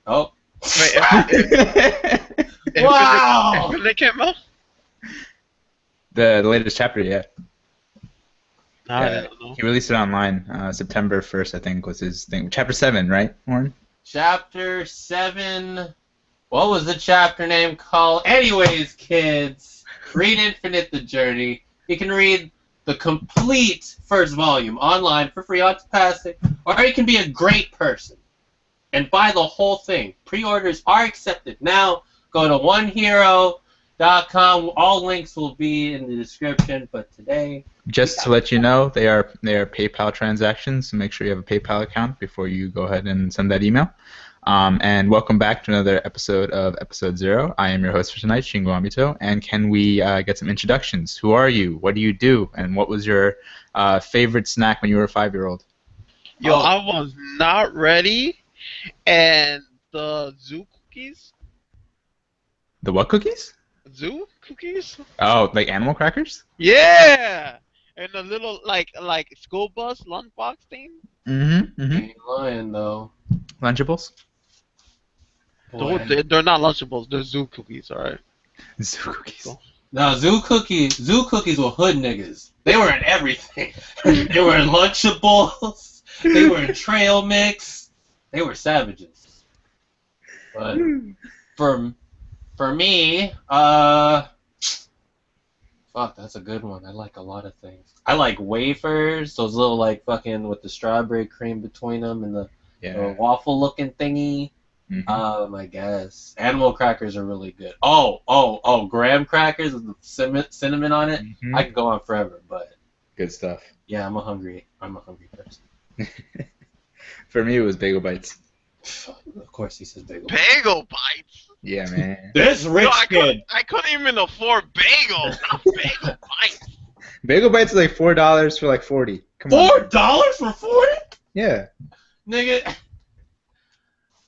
Oh. Wait, Wow! when they came out? The latest chapter, yeah. I didn't know. He released it online. September 1st, I think, was his thing. Chapter 7, right, Warren? Chapter 7. What was the chapter name called? Anyways, kids, read Infinite the Journey. You can read the complete first volume online for free on Passing, or you can be a great person and buy the whole thing. Pre-orders are accepted now. Go to onehero.com. All links will be in the description, but today... Just to let you know, they are PayPal transactions, so make sure you have a PayPal account before you go ahead and send that email. And welcome back to another episode of Episode 0. I am your host for tonight, Shingo Amito, and can we get some introductions? Who are you? What do you do? And what was your favorite snack when you were a 5-year-old? Yo, I was not ready, and the zoo cookies? The what cookies? Zoo cookies? Oh, like animal crackers? Yeah! And the little, like school bus lunchbox thing? Mm-hmm. Ain't lying, though. Lunchables? They're not Lunchables, they're zoo cookies, alright? Zoo cookies. No, Zoo cookies were hood niggas. They were in everything. They were in Lunchables. They were in trail mix. They were savages. But for me, fuck, that's a good one. I like a lot of things. I like wafers, those little like fucking with the strawberry cream between them and the waffle looking thingy. I guess animal crackers are really good. Oh, graham crackers with the cinnamon on it. I could go on forever, but good stuff. Yeah, I'm a hungry person. For me, it was bagel bites. Of course, he says bagel. Bagel bites. Yeah, man. This rich kid. I couldn't even afford bagels. Not bagel bites. Bagel bites are like $4 for like 40. Come on. $4 for 40? Yeah. Nigga.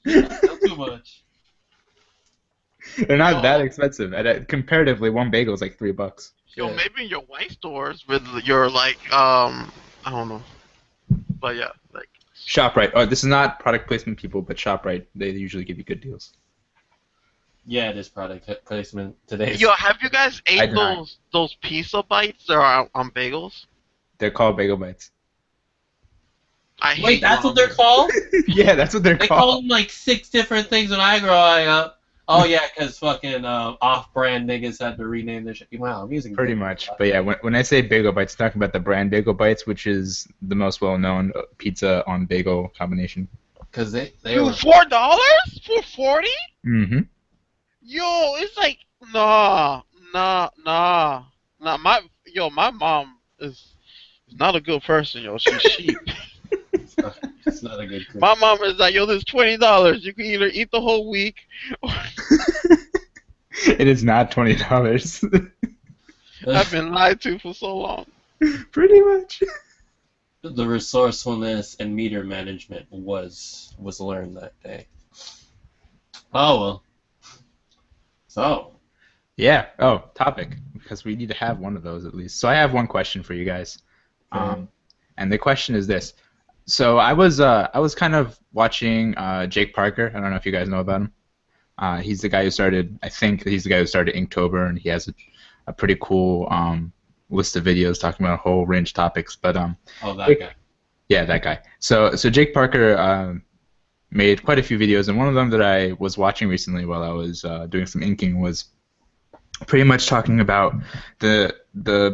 That's too much. They're not that expensive. Comparatively, one bagel is like $3. Yo, maybe in your white stores with your like I don't know, but yeah, like ShopRite. Oh, this is not product placement, people, but ShopRite. They usually give you good deals. Yeah, it is product placement today. Yo, have you guys ate those pizza bites that are on bagels? They're called bagel bites. Wait, that's what they're called? Yeah, that's what they're called. They call them like 6 different things when I grow up. Oh yeah, because fucking off-brand niggas had to rename their shit. Wow, I'm using pretty much. But yeah, when I say bagel bites, I'm talking about the brand Bagel Bites, which is the most well-known pizza on bagel combination. Because they were $4 for 40. Mm-hmm. Yo, it's like nah. My mom is not a good person, yo. She's cheap. It's not a good Christmas. My mom is like, yo, this $20. You can either eat the whole week or... It is not $20. I've been lied to for so long. Pretty much. The resourcefulness and meter management was learned that day. Oh, well. So. Yeah. Oh, topic. Because we need to have one of those at least. So I have one question for you guys. And the question is this. So I was kind of watching Jake Parker. I don't know if you guys know about him. He's the guy who started. I think he's the guy who started Inktober, and he has a pretty cool list of videos talking about a whole range of topics. But that guy. Yeah, that guy. So Jake Parker made quite a few videos, and one of them that I was watching recently while I was doing some inking was pretty much talking about the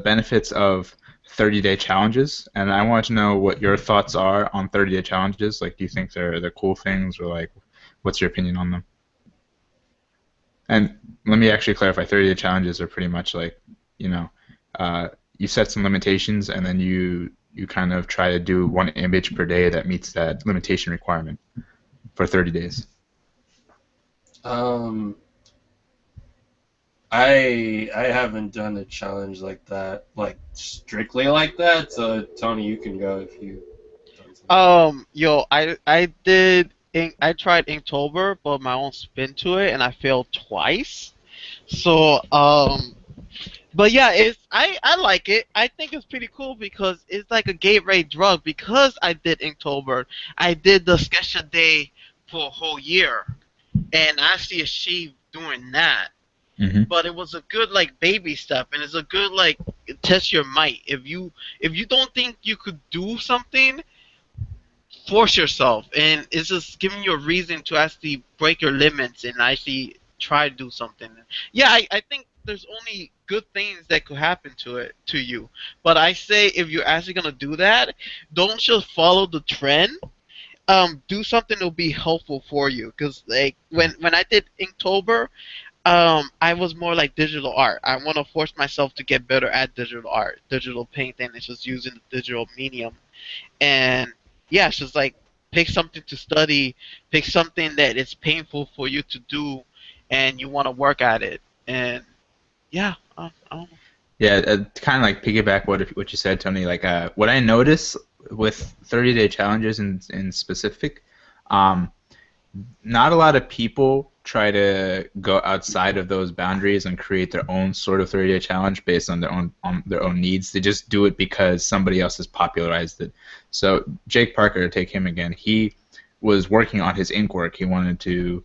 benefits of 30-day challenges, and I want to know what your thoughts are on 30-day challenges. Like, do you think they're cool things, or like, what's your opinion on them? And let me actually clarify: 30-day challenges are pretty much like, you set some limitations, and then you kind of try to do one image per day that meets that limitation requirement for 30 days. I haven't done a challenge like that, like strictly like that. So Tony, you can go if you. Yo, I tried Inktober, but my own spin to it, and I failed twice. So but yeah, I like it. I think it's pretty cool because it's like a gateway drug. Because I did Inktober, I did the sketch a day for a whole year. and I actually achieved doing that. Hmm. But it was a good like baby step, and it's a good like test your might. If you don't think you could do something, force yourself, and it's just giving you a reason to actually break your limits and actually try to do something. Yeah, I think there's only good things that could happen to you. But I say if you're actually gonna do that, don't just follow the trend. Do something that'll be helpful for you. Cause like when I did Inktober, I was more like digital art. I want to force myself to get better at digital art, digital painting. It's just using the digital medium. And yeah, it's just like pick something to study, pick something that it's painful for you to do, and you want to work at it. And yeah, I don't know. Yeah, kind of like piggyback what you said, Tony. Like, what I notice with 30-day challenges in specific, um, not a lot of people try to go outside of those boundaries and create their own sort of 30-day challenge based on their own needs. They just do it because somebody else has popularized it. So Jake Parker, to take him again, he was working on his ink work. He wanted to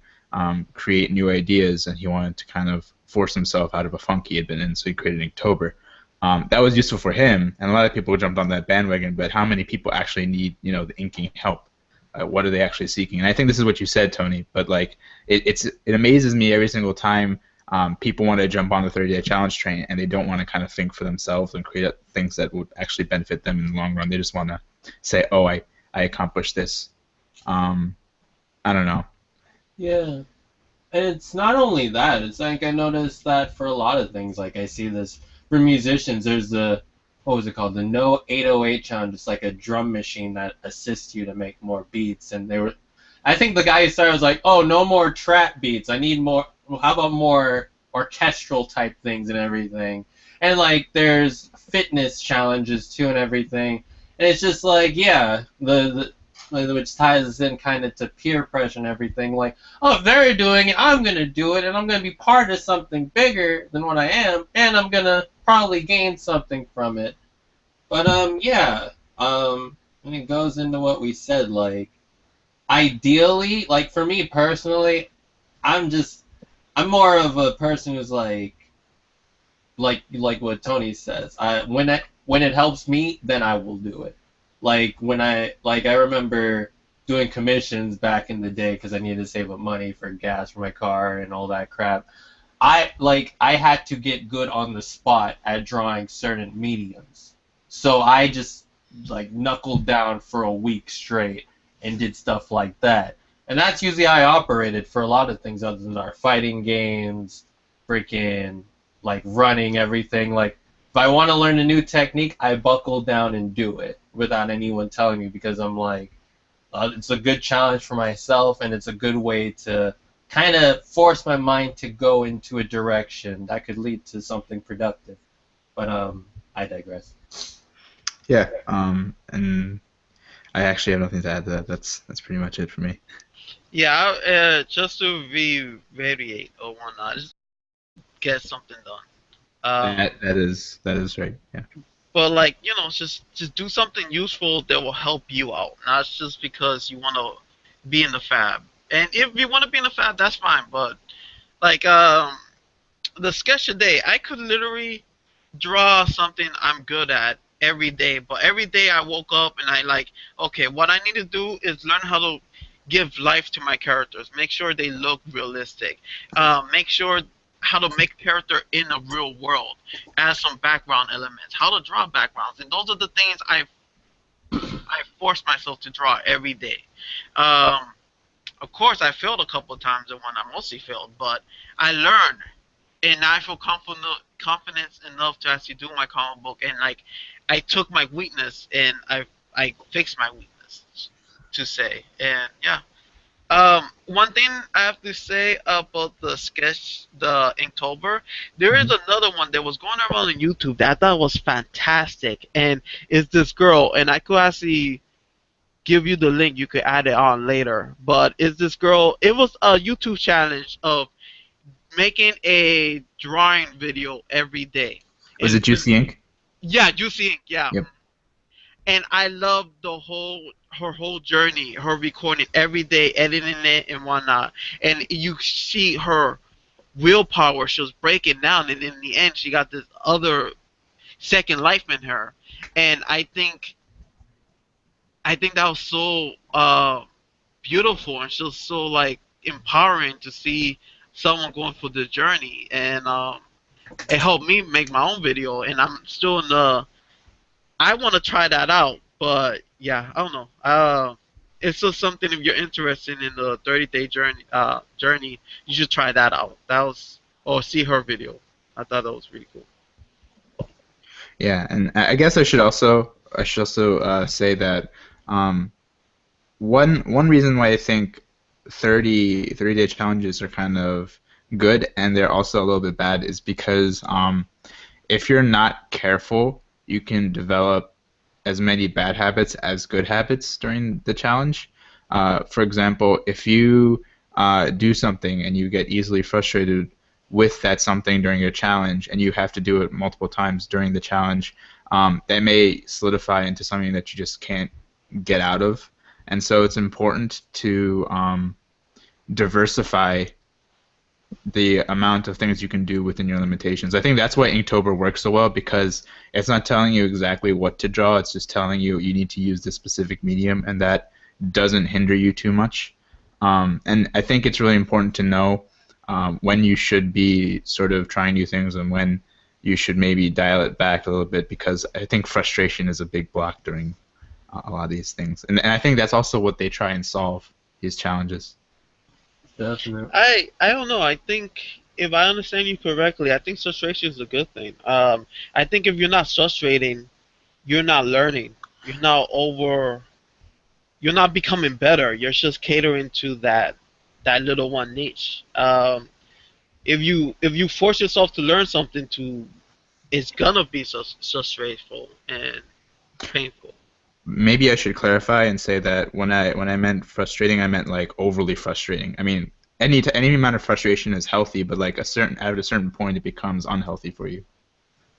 create new ideas, and he wanted to kind of force himself out of a funk he had been in. So he created Inktober. That was useful for him, and a lot of people jumped on that bandwagon. But how many people actually need, the inking help? What are they actually seeking? And I think this is what you said, Tony. But like, it amazes me every single time people want to jump on the 30-day challenge train, and they don't want to kind of think for themselves and create things that would actually benefit them in the long run. They just want to say, "Oh, I accomplished this." I don't know. Yeah. And it's not only that. It's like I noticed that for a lot of things. Like I see this for musicians. There's the what was it called? The No 808 challenge. It's like a drum machine that assists you to make more beats. And they were, I think the guy who started was like, oh, no more trap beats. I need more. How about more orchestral type things and everything? And like there's fitness challenges too and everything. And it's just like yeah, which ties us in kind of to peer pressure and everything. Like oh, if they're doing it, I'm going to do it, and I'm going to be part of something bigger than what I am, and I'm going to probably gain something from it. But, yeah, and it goes into what we said, like, ideally, like, for me personally, I'm just, I'm more of a person who's like what Tony says. When it helps me, then I will do it. I remember doing commissions back in the day because I needed to save up money for gas for my car and all that crap. I had to get good on the spot at drawing certain mediums. So I just like knuckled down for a week straight and did stuff like that. And that's usually how I operated for a lot of things other than our fighting games, freaking like running everything. Like if I want to learn a new technique, I buckle down and do it without anyone telling me because I'm like, it's a good challenge for myself and it's a good way to kind of force my mind to go into a direction that could lead to something productive. But I digress. Yeah. And I actually have nothing to add to that. That's pretty much it for me. Yeah, just to reiterate or whatnot, just get something done. That is right. Yeah. But like just do something useful that will help you out, not just because you want to be in the fab. And if you want to be in the fab, that's fine. But like the sketch today, I could literally draw something I'm good at every day. But every day I woke up and I like, okay, what I need to do is learn how to give life to my characters. Make sure they look realistic. Make sure how to make character in a real world. Add some background elements. How to draw backgrounds. And those are the things I force myself to draw every day. Um, of course, I failed a couple of times, and one I mostly failed, but I learned, and I feel confidence enough to actually do my comic book. And like, I took my weakness and I fixed my weakness, to say. And yeah. One thing I have to say about the sketch, the Inktober, there is Mhm. another one that was going around on YouTube that I thought was fantastic, and it's this girl, and I could actually give you the link. You could add it on later, but it's this girl. It was a YouTube challenge of making a drawing video every day, Was and it Juicy Ink? yeah, Juicy Ink, yeah. Yep. And I love the whole her whole journey, her recording every day, editing it and whatnot, and you see her willpower. She was breaking down, and in the end, she got this other second life in her, and I think that was so beautiful and just so like empowering to see someone going through the journey, and it helped me make my own video, and I'm still in the. I want to try that out, but yeah, I don't know. It's just something if you're interested in the 30-day journey, you should try that out. That was or see her video. I thought that was really cool. Yeah, and I guess I should also say that um, one reason why I think 30-day challenges are kind of good and they're also a little bit bad is because if you're not careful, you can develop as many bad habits as good habits during the challenge. For example, if you do something and you get easily frustrated with that something during your challenge and you have to do it multiple times during the challenge, that may solidify into something that you just can't get out of. And so it's important to diversify the amount of things you can do within your limitations. I think that's why Inktober works so well, because it's not telling you exactly what to draw, it's just telling you you need to use this specific medium, and that doesn't hinder you too much. And I think it's really important to know when you should be sort of trying new things and when you should maybe dial it back a little bit, because I think frustration is a big block during a lot of these things. And I think that's also what they try and solve, these challenges. Definitely. I don't know. I think if I understand you correctly, I think frustration is a good thing. I think if you're not frustrating, you're not learning. You're not over. You're not becoming better. You're just catering to that little one niche. If you force yourself to learn something, it's gonna be so stressful and painful. Maybe I should clarify and say that when I meant frustrating, I meant like overly frustrating. I mean, any amount of frustration is healthy, but like at a certain point, it becomes unhealthy for you,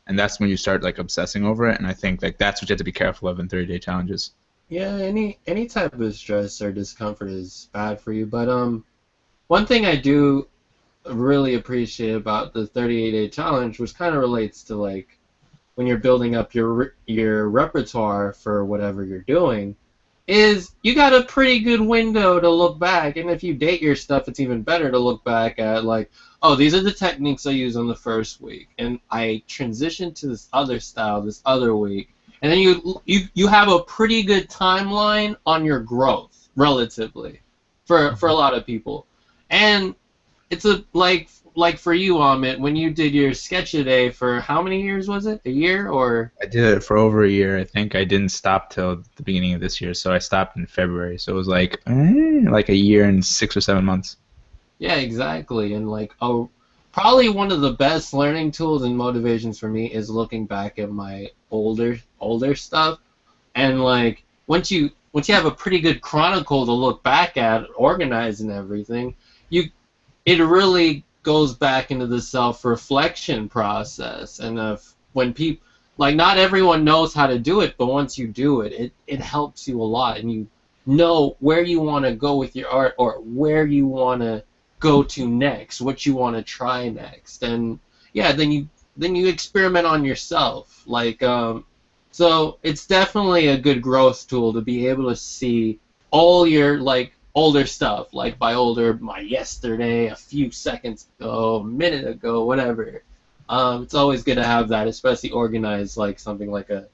and that's when you start like obsessing over it. And I think like that's what you have to be careful of in 30-day challenges. Yeah, any type of stress or discomfort is bad for you. But one thing I do really appreciate about the 38-day challenge, which kind of relates to like when you're building up your repertoire for whatever you're doing, is you got a pretty good window to look back. And if you date your stuff, it's even better to look back at like, oh, these are the techniques I used on the first week, and I transitioned to this other style this other week, and then you have a pretty good timeline on your growth relatively for a lot of people. And it's a like for you, Amit, when you did your sketch a day for how many years was it? A year or? I did it for over a year. I think I didn't stop till the beginning of this year, so I stopped in February. So it was like a year and 6 or 7 months. Yeah, exactly. And like, oh, probably one of the best learning tools and motivations for me is looking back at my older stuff, and like once you have a pretty good chronicle to look back at, organized and everything, you it really goes back into the self-reflection process. And when people, like, not everyone knows how to do it, but once you do it, it helps you a lot, and you know where you want to go with your art, or where you want to go to next, what you want to try next. And yeah, then you experiment on yourself. Like so it's definitely a good growth tool to be able to see all your like older stuff, like by older, my yesterday, a few seconds ago, a minute ago, whatever. It's always good to have that, especially organized like something like a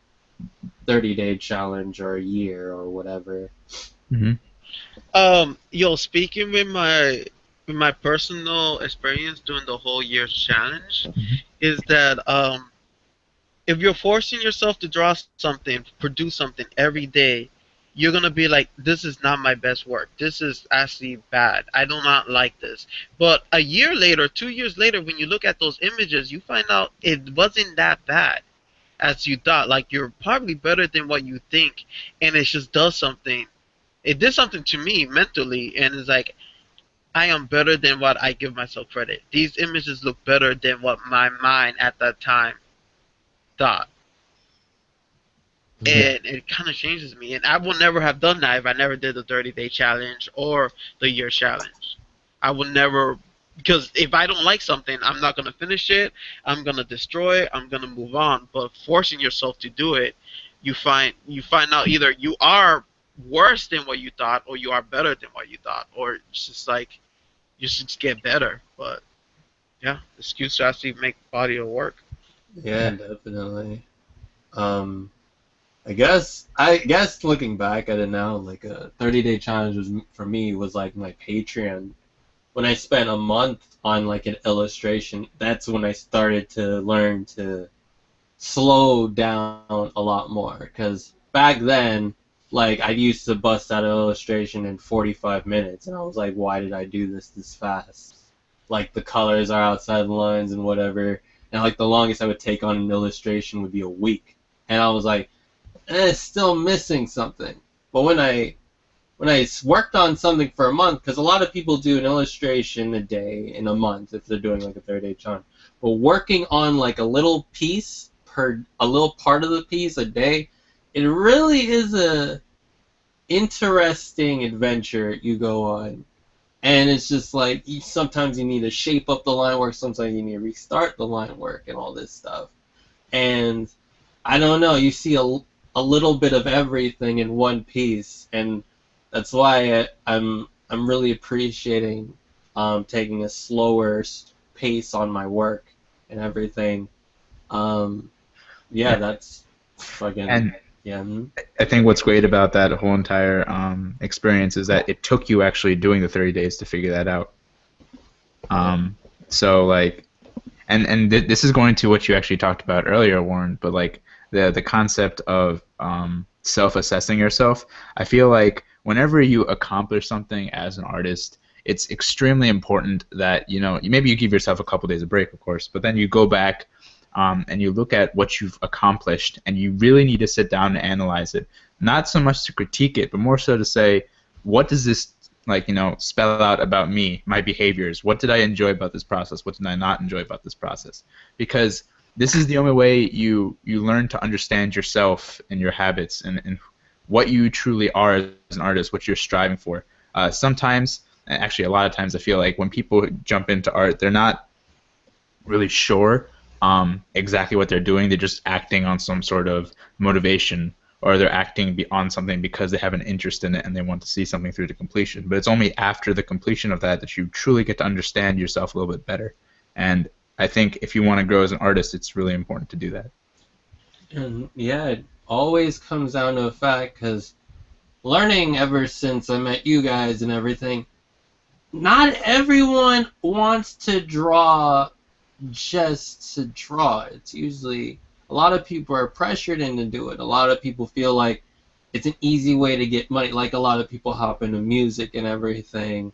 30-day challenge or a year or whatever. Hmm. Yo, speaking with my personal experience during the whole year's challenge, is that if you're forcing yourself to draw something, produce something every day, you're gonna be like, this is not my best work. This is actually bad. I do not like this. But a year later, 2 years later, when you look at those images, you find out it wasn't that bad as you thought. Like, you're probably better than what you think, and it just does something. It did something to me mentally, and it's like, I am better than what I give myself credit. These images look better than what my mind at that time thought. and it kind of changes me. And I would never have done that if I never did the 30-day challenge or the year challenge. I would never, because if I don't like something, I'm not gonna finish it. I'm gonna destroy it. I'm gonna move on. But forcing yourself to do it, you find out either you are worse than what you thought, or you are better than what you thought, or it's just like you should just get better. But yeah, excuse to actually make body work. Yeah, definitely. Um, I guess looking back at it now, like a 30-day challenge was for me was like my Patreon. When I spent a month on like an illustration, that's when I started to learn to slow down a lot more. Because back then, like I used to bust out an illustration in 45 minutes, and I was like, why did I do this fast? Like the colors are outside the lines and whatever. And like the longest I would take on an illustration would be a week. And I was like, it's still missing something. But when I worked on something for a month, because a lot of people do an illustration a day in a month if they're doing like a 30-day challenge. But working on like a little piece a little part of the piece a day, it really is a interesting adventure you go on. And it's just like sometimes you need to shape up the line work, sometimes you need to restart the line work and all this stuff. And I don't know, you see a little bit of everything in one piece, and that's why I'm really appreciating taking a slower pace on my work and everything. Yeah, that's fucking And yeah. I think what's great about that whole entire experience is that it took you actually doing the 30 days to figure that out. So like, this is going to what you actually talked about earlier, Warren. But like the concept of self-assessing yourself, I feel like whenever you accomplish something as an artist, it's extremely important that maybe you give yourself a couple days of break, of course, but then you go back and you look at what you've accomplished, and you really need to sit down and analyze it. Not so much to critique it, but more so to say, what does this spell out about me, my behaviors? What did I enjoy about this process? What did I not enjoy about this process? Because this is the only way you learn to understand yourself and your habits and what you truly are as an artist, what you're striving for. Sometimes, actually a lot of times, I feel like when people jump into art, they're not really sure exactly what they're doing. They're just acting on some sort of motivation, or they're acting on something because they have an interest in it and they want to see something through to completion. But it's only after the completion of that you truly get to understand yourself a little bit better. And I think if you want to grow as an artist, it's really important to do that. And yeah, it always comes down to a fact, because learning ever since I met you guys and everything, not everyone wants to draw just to draw. It's usually a lot of people are pressured into do it. A lot of people feel like it's an easy way to get money. Like a lot of people hop into music and everything.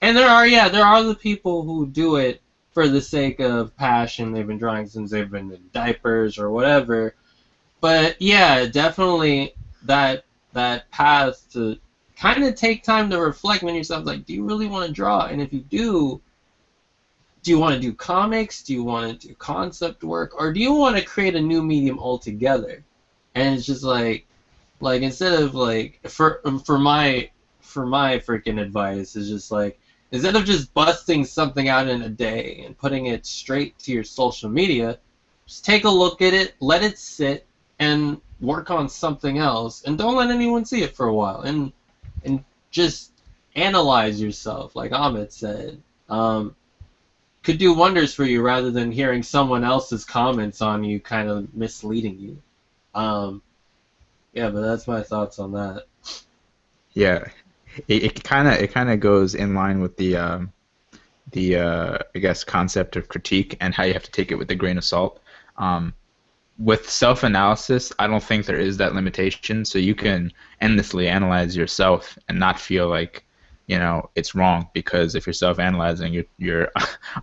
And there are the people who do it for the sake of passion. They've been drawing since they've been in diapers or whatever. But yeah, definitely that path to kind of take time to reflect on yourself. Like, do you really want to draw? And if you do you want to do comics? Do you want to do concept work? Or do you want to create a new medium altogether? And it's just like instead of like for my freaking advice is just like, instead of just busting something out in a day and putting it straight to your social media, just take a look at it, let it sit, and work on something else, and don't let anyone see it for a while, and just analyze yourself, like Ahmed said. Could do wonders for you rather than hearing someone else's comments on you kind of misleading you. Yeah, but that's my thoughts on that. Yeah, it kind of goes in line with the I guess concept of critique and how you have to take it with a grain of salt. With self-analysis, I don't think there is that limitation, so you can endlessly analyze yourself and not feel like it's wrong, because if you're self-analyzing, you're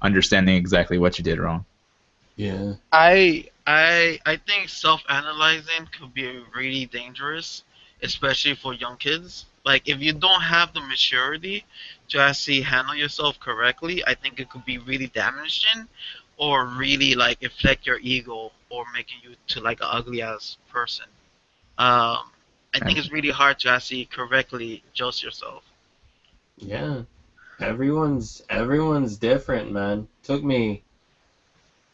understanding exactly what you did wrong. Yeah. I think self-analyzing could be really dangerous, especially for young kids. Like if you don't have the maturity to actually handle yourself correctly, I think it could be really damaging, or really like affect your ego, or making you to like an ugly ass person. I think it's really hard to actually correctly judge yourself. Yeah. Everyone's different, man. Took me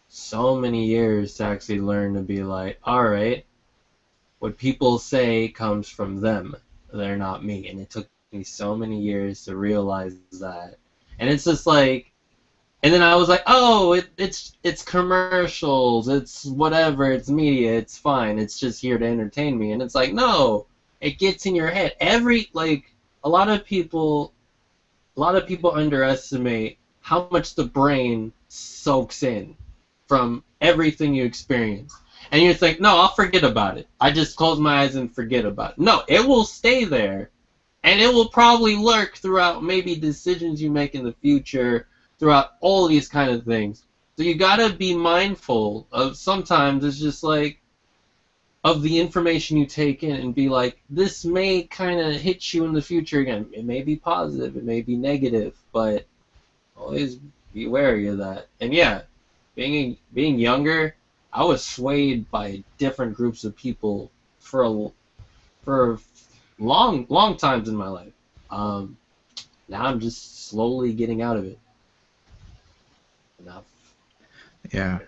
so many years to actually learn to be like, all right, what people say comes from them. They're not me. And it took me so many years to realize that. And it's just like, and then I was like, oh, it's commercials, it's whatever, it's media, it's fine, it's just here to entertain me. And it's like, no, it gets in your head. A lot of people underestimate how much the brain soaks in from everything you experience. And you think, no, I'll forget about it. I just close my eyes and forget about it. No, it will stay there. And it will probably lurk throughout maybe decisions you make in the future, throughout all these kind of things. So you gotta be mindful of sometimes it's just like of the information you take in and be like, this may kind of hit you in the future again. It may be positive, it may be negative, but always be wary of that. And yeah, being younger, I was swayed by different groups of people for long times in my life. Now I'm just slowly getting out of it. Enough. Yeah.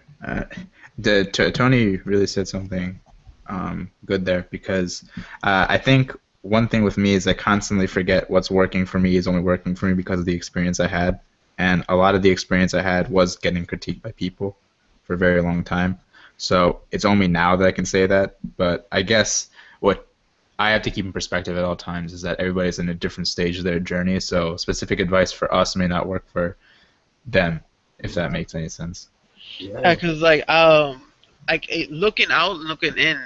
Tony really said something good there because I think one thing with me is I constantly forget what's working for me is only working for me because of the experience I had. And a lot of the experience I had was getting critiqued by people for a very long time. So it's only now that I can say that. But I guess what I have to keep in perspective at all times is that everybody's in a different stage of their journey. So specific advice for us may not work for them, if that makes any sense. Yeah, cause looking out, looking in,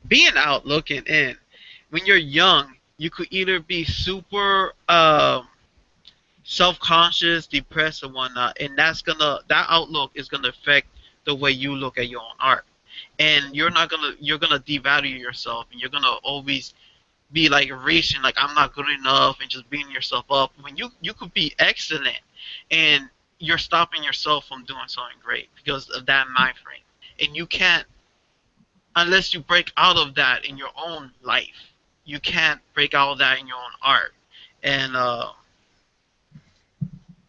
being out, looking in. When you're young, you could either be super self-conscious, depressed, or whatnot, and that outlook is gonna affect the way you look at your own art, and you're gonna devalue yourself, and you're gonna always be like reaching like I'm not good enough and just beating yourself up when you could be excellent, and you're stopping yourself from doing something great because of that mind frame, and you can't unless you break out of that in your own life. You can't break out of that in your own art, and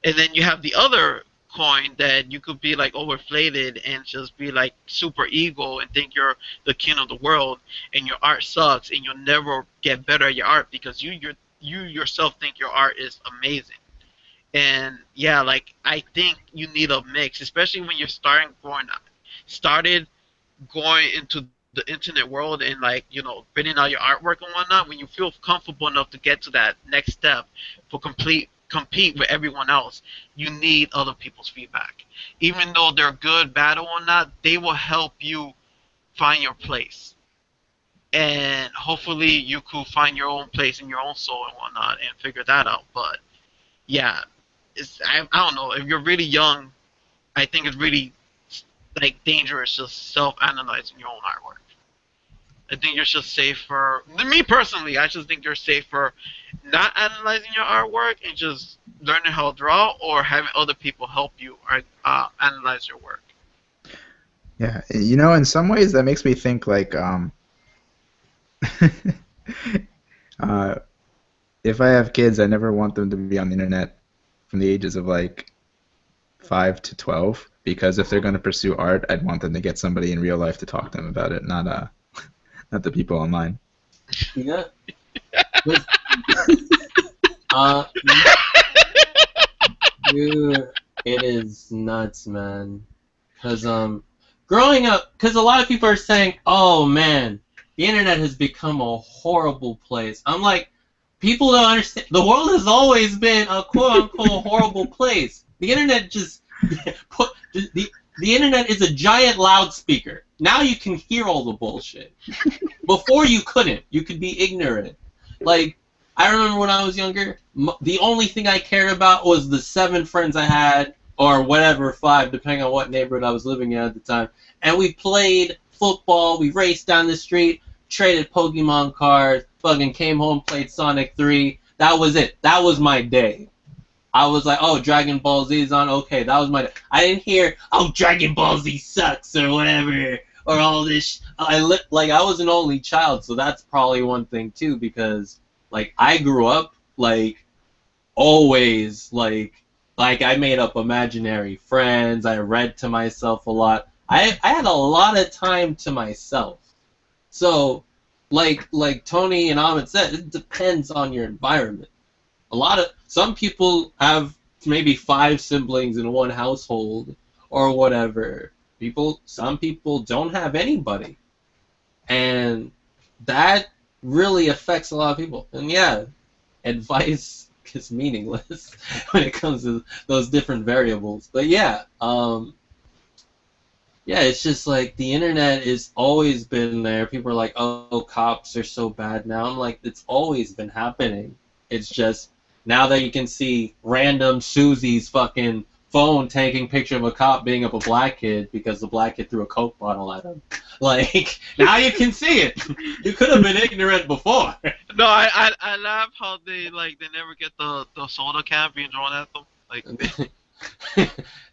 then you have the other coin that you could be like overflated and just be like super ego and think you're the king of the world and your art sucks and you'll never get better at your art because you yourself think your art is amazing. And yeah, like I think you need a mix, especially when you're started going into the internet world and like putting out your artwork and whatnot. When you feel comfortable enough to get to that next step for compete with everyone else, you need other people's feedback. Even though they're good, bad, or whatnot, they will help you find your place. And hopefully you could find your own place in your own soul and whatnot and figure that out. But yeah, I don't know. If you're really young, I think it's really like dangerous just self-analyzing your own artwork. I think you're just safer. Me personally, I just think you're safer not analyzing your artwork and just learning how to draw, or having other people help you or analyze your work. Yeah, in some ways that makes me think like if I have kids, I never want them to be on the internet from the ages of like 5 to 12 because if they're going to pursue art, I'd want them to get somebody in real life to talk to them about it, not the people online. Yeah. Dude, it is nuts, man. Cause growing up, cause a lot of people are saying, "Oh man, the internet has become a horrible place." I'm like, people don't understand. The world has always been a quote-unquote horrible place. The internet just put the internet is a giant loudspeaker. Now you can hear all the bullshit. Before you couldn't. You could be ignorant. Like, I remember when I was younger, the only thing I cared about was the 7 friends I had, or whatever, 5, depending on what neighborhood I was living in at the time. And we played football, we raced down the street, traded Pokemon cards, fucking came home, played Sonic 3. That was it. That was my day. I was like, oh, Dragon Ball Z is on. Okay, that was my day. I didn't hear, oh, Dragon Ball Z sucks or whatever. or all this. I was an only child, so that's probably one thing too. Because like I grew up like always like I made up imaginary friends. I read to myself a lot. I had a lot of time to myself. So like Tony and Ahmed said, it depends on your environment. Some people have maybe 5 siblings in one household or whatever. Some people don't have anybody, and that really affects a lot of people. And yeah, advice is meaningless when it comes to those different variables. But yeah, yeah, it's just like the internet has always been there. People are like, "Oh, cops are so bad now." I'm like, it's always been happening. It's just now that you can see random Susie's fucking phone taking picture of a cop beating up a black kid because the black kid threw a Coke bottle at him. Like, now you can see it. You could have been ignorant before. No, I laugh how they never get the soda can being thrown at them. Like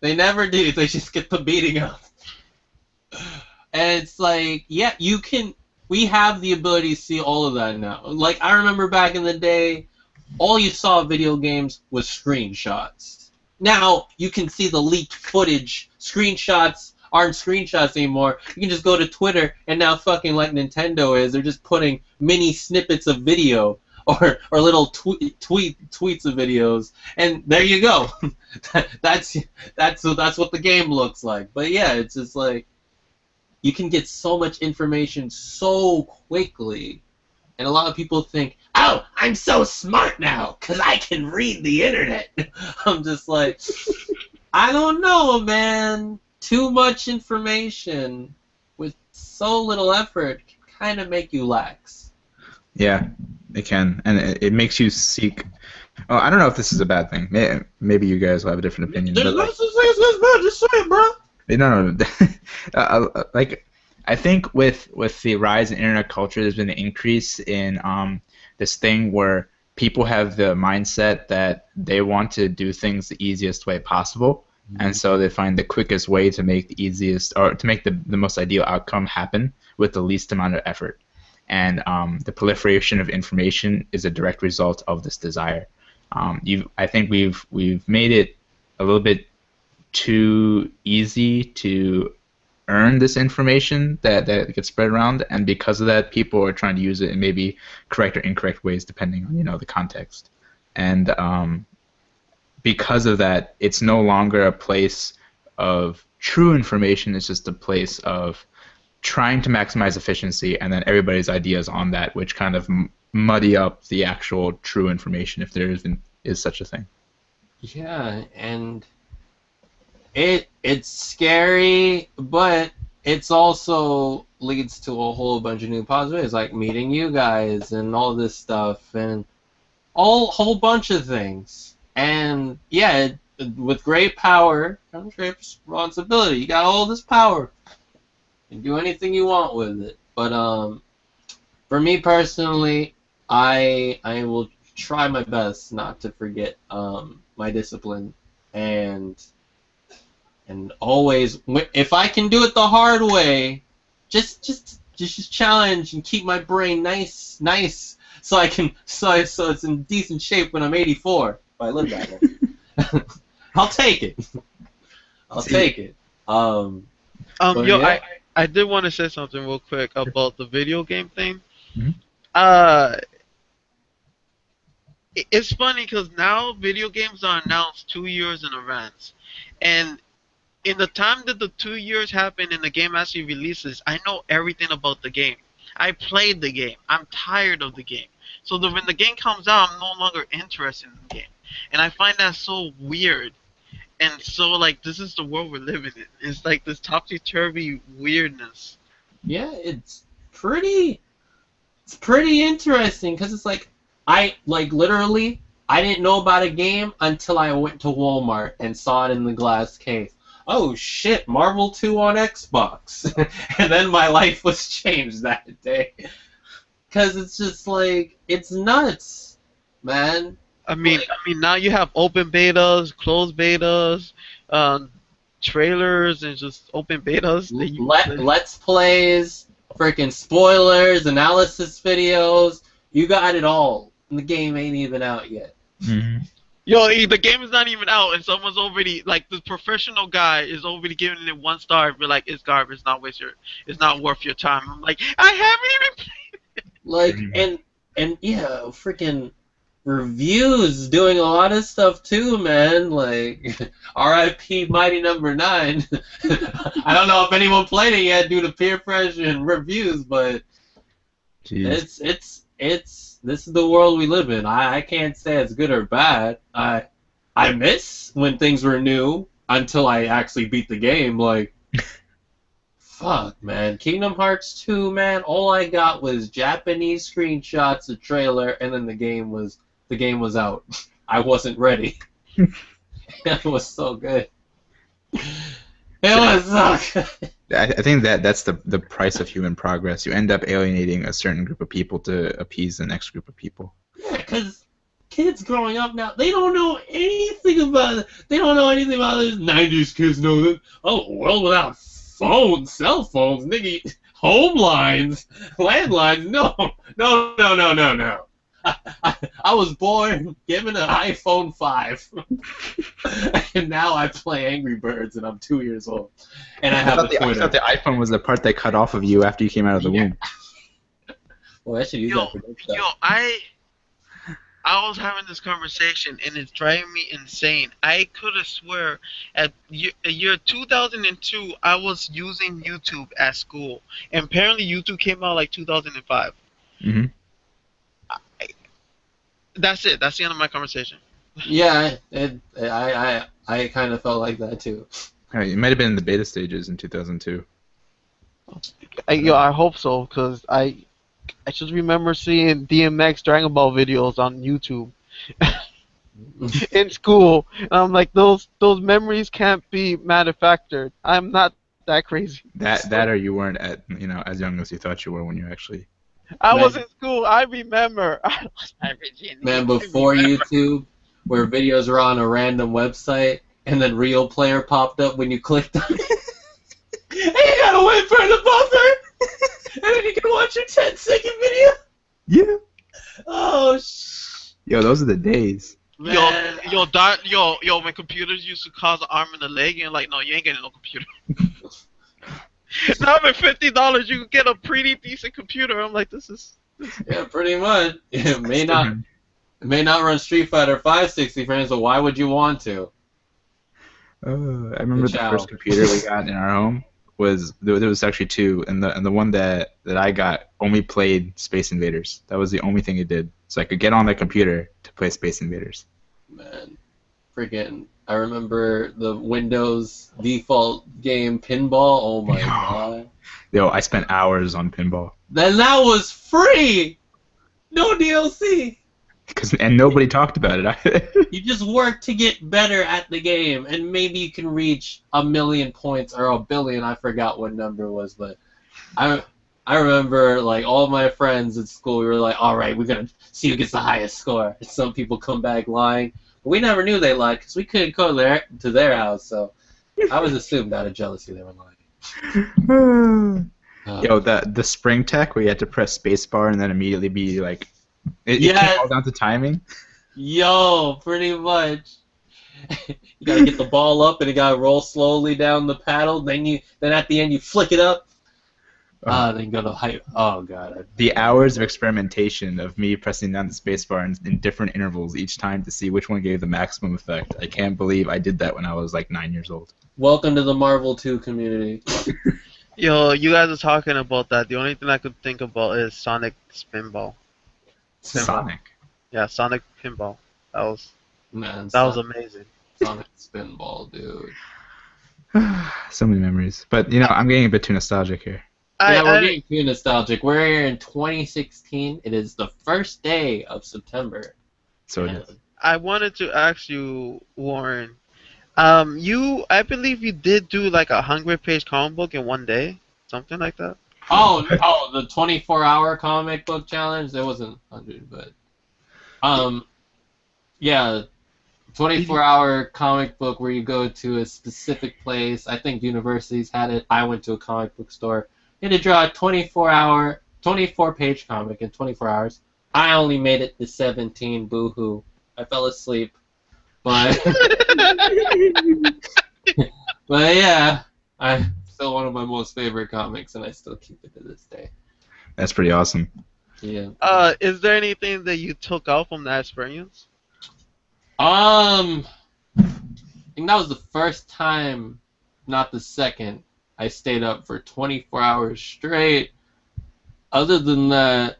They never do. They just get the beating up. And it's like, yeah, we have the ability to see all of that now. Like, I remember back in the day, all you saw of video games was screenshots. Now, you can see the leaked footage. Screenshots aren't screenshots anymore. You can just go to Twitter, and now fucking like Nintendo is, they're just putting mini snippets of video or little tweets of videos, and there you go. that's what the game looks like. But yeah, it's just like, you can get so much information so quickly, and a lot of people think, "Oh, I'm so smart now because I can read the internet." I'm just like, I don't know, man. Too much information with so little effort can kind of make you lax. Yeah, it can, and it makes you seek. Oh, I don't know if this is a bad thing. Maybe you guys will have a different opinion. There's But no like, such thing as this, bad. Just say it, bro. no. Like, I think with the rise in internet culture, there's been an increase in this thing where people have the mindset that they want to do things the easiest way possible, and so they find the quickest way to make the easiest or to make the most ideal outcome happen with the least amount of effort. And the proliferation of information is a direct result of this desire. I think we've made it a little bit too easy to earn this information that gets spread around, and because of that, people are trying to use it in maybe correct or incorrect ways depending on the context. And because of that, it's no longer a place of true information. It's just a place of trying to maximize efficiency, and then everybody's ideas on that, which kind of muddy up the actual true information, if there is such a thing. Yeah, and it's scary, but it's also leads to a whole bunch of new positives, like meeting you guys and all this stuff, and whole bunch of things. And yeah, with great power comes great responsibility. You got all this power. You can do anything you want with it. But for me personally, I will try my best not to forget my discipline, and always, if I can do it the hard way, just challenge and keep my brain nice, so it's in decent shape when I'm 84. If I live that way, I'll take it. I'll take it. But yeah. I did want to say something real quick about the video game thing. Mm-hmm. It's funny because now video games are announced 2 years in advance, and in the time that the 2 years happen and the game actually releases, I know everything about the game. I played the game. I'm tired of the game. So when the game comes out, I'm no longer interested in the game. And I find that so weird. And so, like, this is the world we're living in. It's like this topsy-turvy weirdness. Yeah, it's pretty interesting, because it's like, literally, I didn't know about a game until I went to Walmart and saw it in the glass case. Oh shit, Marvel 2 on Xbox. And then my life was changed that day. Because it's just like, it's nuts, man. I mean, now you have open betas, closed betas. trailers and just open betas that you Let's plays, freaking spoilers, analysis videos. You got it all. And the game ain't even out yet. Hmm. Yo, the game is not even out, and someone's already like the professional guy is already giving it 1 star. Be like, it's garbage. It's not worth your time. I'm like, I haven't even. Like, and yeah, freaking reviews doing a lot of stuff too, man. Like, R.I.P. Mighty Number 9. I don't know if anyone played it yet due to peer pressure and reviews, but Jeez. it's this is the world we live in. I can't say it's good or bad. I miss when things were new until I actually beat the game. Like, fuck, man. Kingdom Hearts 2, man. All I got was Japanese screenshots, a trailer, and then the game was out. I wasn't ready. It was so good. It was so good. I think that's the price of human progress. You end up alienating a certain group of people to appease the next group of people. Yeah, because kids growing up now, they don't know anything about it. They don't know anything about this. 90s kids know that. Oh, world without phones, cell phones, nigga, home lines, landlines. No. I was born given an iPhone 5. And now I play Angry Birds and I'm 2 years old. And I have a Twitter. I thought the iPhone was the part they cut off of you after you came out of the womb. Well, I should use that for good stuff. Yo, I was having this conversation and it's driving me insane. I could have swear at year 2002 I was using YouTube at school, and apparently YouTube came out like 2005. Hmm. That's it. That's the end of my conversation. Yeah, I kind of felt like that too. It might have been in the beta stages in 2002. I hope so, because I just remember seeing DMX Dragon Ball videos on YouTube in school, and I'm like, those memories can't be manufactured. I'm not that crazy. That or you weren't as young as you thought you were when you actually. I was in school. I remember. I lost my virginity. Man, before YouTube, where videos were on a random website, and then Real Player popped up when you clicked on it. And you gotta wait for the buffer! And then you can watch your 10-second video! Yeah. Oh, Yo, those are the days. man. Yo, when computers used to cause an arm and a leg, and you're like, no, you ain't getting no computer. Now for $50, you can get a pretty decent computer. I'm like, this is. Yeah, pretty much. It may not run Street Fighter 5 60 frames, but why would you want to? I remember the first computer we got in our home there was actually two, and the one that I got only played Space Invaders. That was the only thing it did, so I could get on the computer to play Space Invaders. Man, freaking! I remember the Windows default game Pinball. Oh my god! Yo, I spent hours on Pinball. Then that was free. No DLC. And nobody talked about it. You just work to get better at the game, and maybe you can reach 1,000,000 points or 1,000,000,000. I forgot what number it was, but I remember like all my friends at school. We were like, all right, we're gonna see who gets the highest score. And some people come back lying, but we never knew they lied because we couldn't go to their house. So I was assumed out of jealousy they were lying. Yo, the spring tech where you had to press spacebar and then immediately be like. It came all down to timing? Yo, pretty much. You gotta get the ball up and it gotta roll slowly down the paddle. Then at the end you flick it up. Then you go to height. Oh god. The hours of experimentation of me pressing down the spacebar in different intervals each time to see which one gave the maximum effect. I can't believe I did that when I was like 9 years old. Welcome to the Marvel 2 community. Yo, you guys are talking about that. The only thing I could think about is Sonic Spinball. Sonic. Yeah, Sonic Pinball. That was amazing. Sonic Spinball, dude. So many memories. But I'm getting a bit too nostalgic here. We're getting too nostalgic. We're here in 2016. It is the first day of September. So it is. I wanted to ask you, Warren. I believe you did do like a 100-page comic book in one day, something like that. Oh, the 24-hour comic book challenge. It wasn't 100, but yeah, 24-hour comic book where you go to a specific place. I think universities had it. I went to a comic book store. You had to draw a 24-page comic in 24 hours. I only made it to 17. Boo-hoo. I fell asleep. But, but yeah, I still one of my most favorite comics, and I still keep it to this day. That's pretty awesome. Yeah. Is there anything that you took out from that experience? I think that was the first time, not the second, I stayed up for 24 hours straight. Other than that,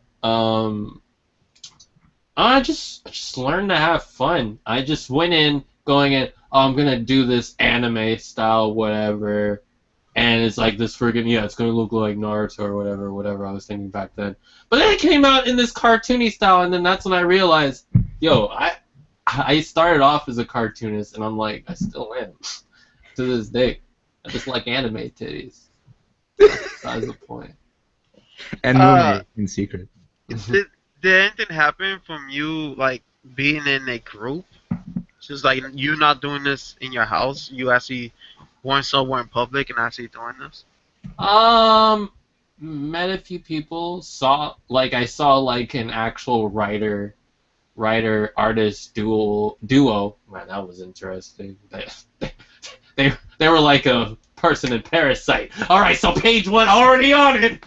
I just learned to have fun. I just went in going in, oh, I'm gonna do this anime style whatever, and it's like this friggin' it's gonna look like Naruto or whatever I was thinking back then. But then it came out in this cartoony style, and then that's when I realized, yo, I started off as a cartoonist, and I'm like, I still am to this day. I just like anime titties. That's the point. And Mumi in secret. Did anything happen from you like being in a group? Just like you not doing this in your house, you actually going somewhere in public and actually doing this? Met a few people. I saw like an actual writer artist duo. Man, that was interesting. They were like a person in Parasite. All right, so page 1 already on it.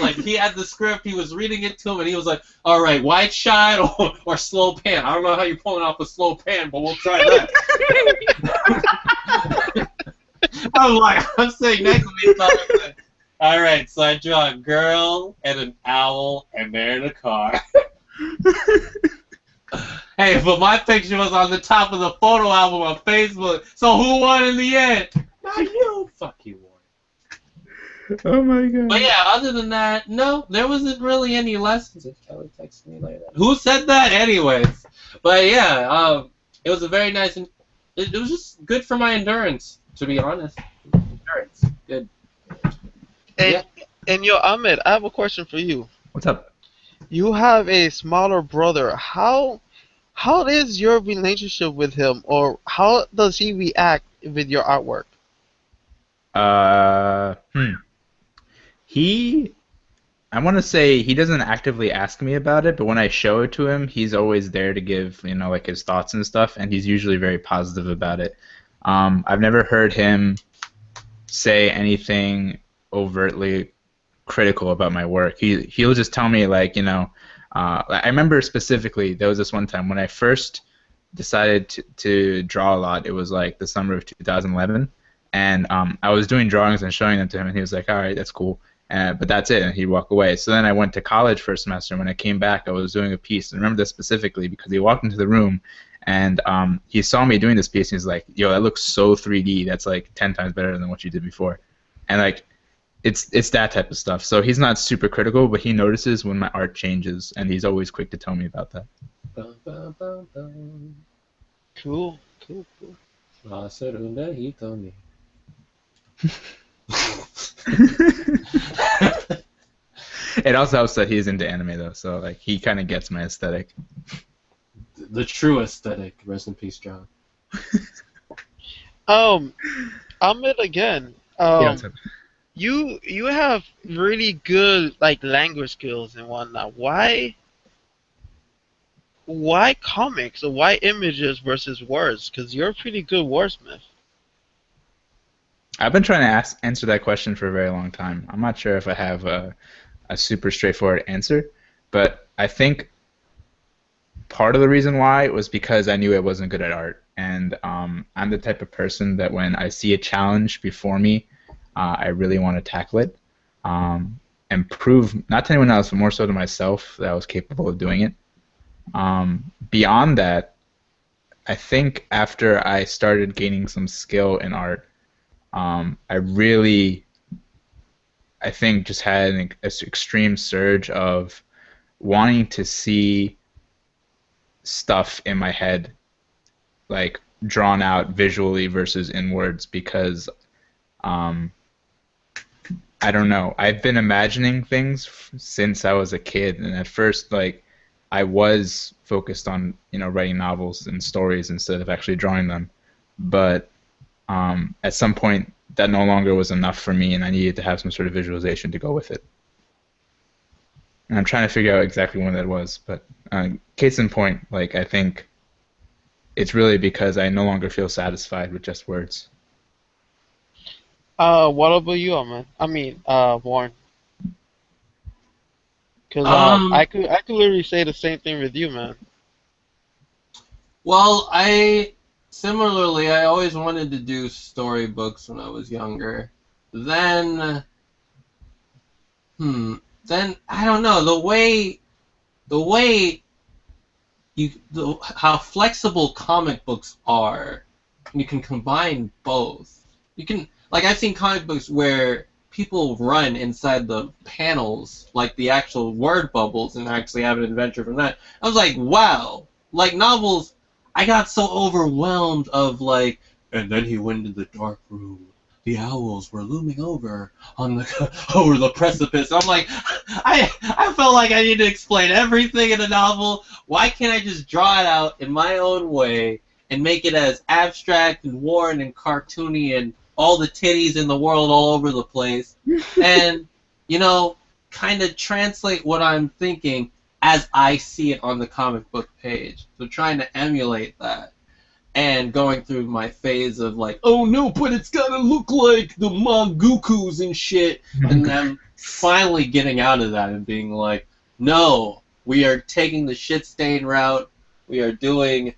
Like he had the script, he was reading it to him, and he was like, "All right, wide shot or slow pan. I don't know how you're pulling off a slow pan, but we'll try that." I'm sitting next to me, like, all right, so I draw a girl and an owl, and they're in a car. Hey, but my picture was on the top of the photo album on Facebook, so who won in the end? Not you. Fuck you, Warren. Oh my god. But yeah, other than that, no, there wasn't really any lessons. If Kelly texted me later. Who said that, anyways? But yeah, it was a very nice. It was just good for my endurance, to be honest. Endurance, good. And yo, Ahmed, I have a question for you. What's up? You have a smaller brother. How is your relationship with him, or how does he react with your artwork? I want to say he doesn't actively ask me about it, but when I show it to him, he's always there to give, like his thoughts and stuff, and he's usually very positive about it. I've never heard him say anything overtly critical about my work. He'll just tell me like, I remember specifically there was this one time when I first decided to draw a lot. It was like the summer of 2011, and I was doing drawings and showing them to him, and he was like, "All right, that's cool." But that's it, and he'd walk away. So then I went to college for a semester. When I came back, I was doing a piece. I remember this specifically because he walked into the room, and he saw me doing this piece, and he's like, "Yo, that looks so 3D. That's like 10 times better than what you did before." And like, it's that type of stuff. So he's not super critical, but he notices when my art changes, and he's always quick to tell me about that. Bum, bum, bum, bum. Cool. La segunda hitomi. It also helps that he's into anime though, so like he kind of gets my aesthetic. The true aesthetic. Rest in peace, John. Ahmed again. You have really good like language skills and whatnot. Why comics or why images versus words? Because you're a pretty good wordsmith. I've been trying to answer that question for a very long time. I'm not sure if I have a super straightforward answer, but I think part of the reason why was because I knew I wasn't good at art, and I'm the type of person that when I see a challenge before me, I really want to tackle it and prove, not to anyone else, but more so to myself, that I was capable of doing it. Beyond that, I think after I started gaining some skill in art, I think just had an extreme surge of wanting to see stuff in my head, like drawn out visually versus in words, because I don't know. I've been imagining things since I was a kid, and at first, like, I was focused on writing novels and stories instead of actually drawing them. But at some point, that no longer was enough for me, and I needed to have some sort of visualization to go with it. And I'm trying to figure out exactly when that was. But case in point, like I think it's really because I no longer feel satisfied with just words. What about you, man? I mean, Warren. Because I could literally say the same thing with you, man. Well, similarly, I always wanted to do storybooks when I was younger. Then, then I don't know, the way how flexible comic books are, you can combine both. You can, like, I've seen comic books where people run inside the panels, like the actual word bubbles, and actually have an adventure from that. I was like, wow. Like, novels, I got so overwhelmed of, like, and then he went into the dark room. The owls were looming over on over the precipice. I'm like, I felt like I need to explain everything in a novel. Why can't I just draw it out in my own way and make it as abstract and worn and cartoony and all the titties in the world all over the place, and kind of translate what I'm thinking as I see it on the comic book page. So trying to emulate that. And going through my phase of like, oh no, but it's gotta look like the Mongokus and shit. And then finally getting out of that and being like, no, we are taking the shit stain route. We are doing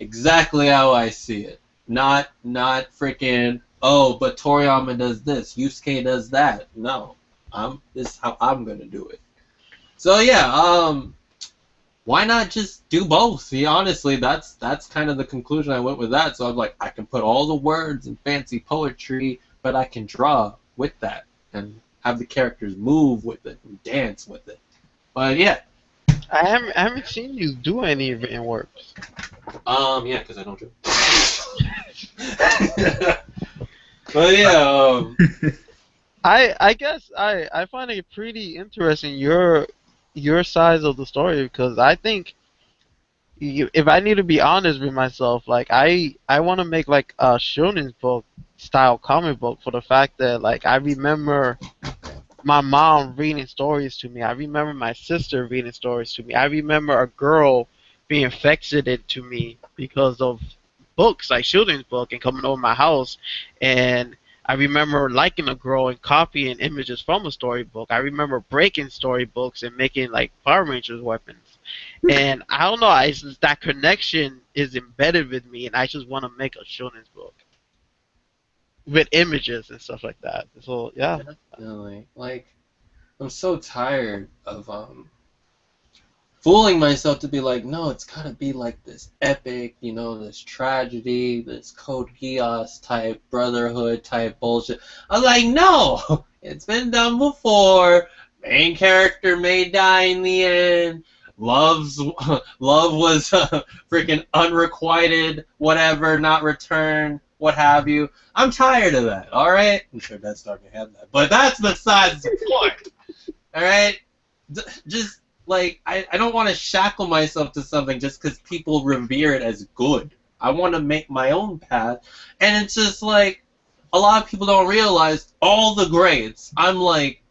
exactly how I see it. Not freaking, oh, but Toriyama does this, Yusuke does that. No. This is how I'm gonna do it. So yeah, why not just do both? See, honestly, that's kind of the conclusion I went with that. So I'm like, I can put all the words and fancy poetry, but I can draw with that and have the characters move with it and dance with it. But yeah. I haven't seen you do any written works. Yeah, because I don't do. But yeah. I guess I find it pretty interesting your size of the story, because I think if I need to be honest with myself, like I want to make like a shonen book style comic book, for the fact that like I remember my mom reading stories to me. I remember my sister reading stories to me. I remember a girl being affectionate to me because of books, like children's book, and coming over my house. And I remember liking a girl and copying images from a storybook. I remember breaking storybooks and making like Power Rangers weapons. And I don't know, it's just that connection is embedded with me, and I just want to make a children's book with images and stuff like that. So yeah. Definitely. Like, I'm so tired of fooling myself to be like, no, it's gotta be like this epic, this tragedy, this Code Geass type, Brotherhood type bullshit. I was like, no, it's been done before. Main character may die in the end. Love was freaking unrequited, whatever, not returned, what have you. I'm tired of that, alright? I'm sure Death Star can have that. But that's besides the point. Alright? Just, like, I don't want to shackle myself to something just because people revere it as good. I want to make my own path. And it's just like, a lot of people don't realize all the greats. I'm like,